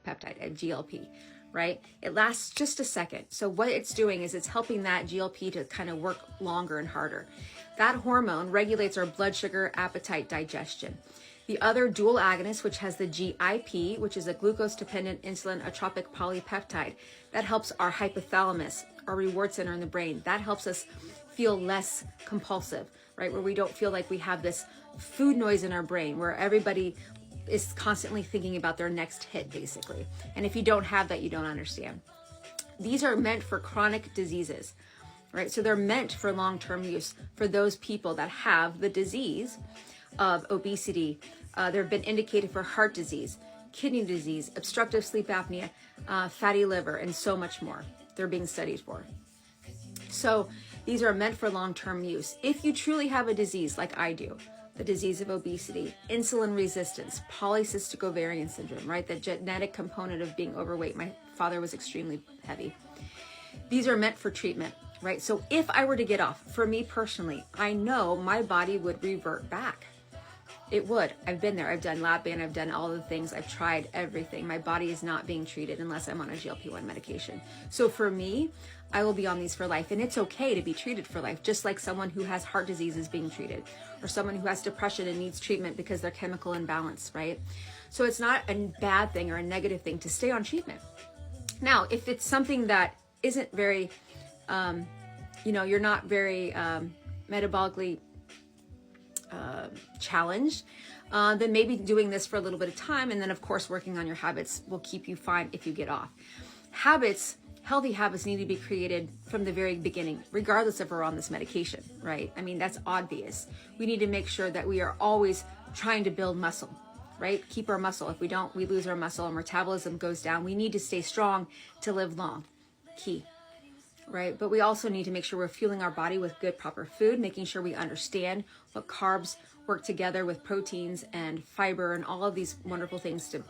peptide, a GLP, right? It lasts just a second. So what it's doing is it's helping that GLP to kind of work longer and harder. That hormone regulates our blood sugar, appetite, digestion. The other dual agonist, which has the GIP, which is a glucose-dependent insulin-atropic polypeptide, that helps our hypothalamus, our reward center in the brain. That helps us feel less compulsive, right? Where we don't feel like we have this food noise in our brain, where everybody is constantly thinking about their next hit, basically. And if you don't have that, you don't understand. These are meant for chronic diseases, right? So they're meant for long-term use for those people that have the disease of obesity. They've been indicated for heart disease, kidney disease, obstructive sleep apnea, fatty liver, and so much more. They're being studied for. So these are meant for long-term use. If you truly have a disease like I do, the disease of obesity, insulin resistance, polycystic ovarian syndrome, right? The genetic component of being overweight. My father was extremely heavy. These are meant for treatment, right? So if I were to get off, for me personally, I know my body would revert back. It would. I've been there. I've done lab band. I've done all the things. I've tried everything. My body is not being treated unless I'm on a GLP-1 medication. So for me, I will be on these for life. And it's okay to be treated for life, just like someone who has heart disease is being treated, or someone who has depression and needs treatment because they're chemical imbalance, right? So it's not a bad thing or a negative thing to stay on treatment. Now, if it's something that isn't very, you're not very metabolically challenged, then maybe doing this for a little bit of time, and then of course working on your habits will keep you fine if you get off. Healthy habits need to be created from the very beginning, regardless if we're on this medication, right? I mean, that's obvious. We need to make sure that we are always trying to build muscle, right? Keep our muscle. If we don't, we lose our muscle and metabolism goes down. We need to stay strong to live long. Key. Right? But we also need to make sure we're fueling our body with good, proper food, making sure we understand what carbs work together with proteins and fiber and all of these wonderful things to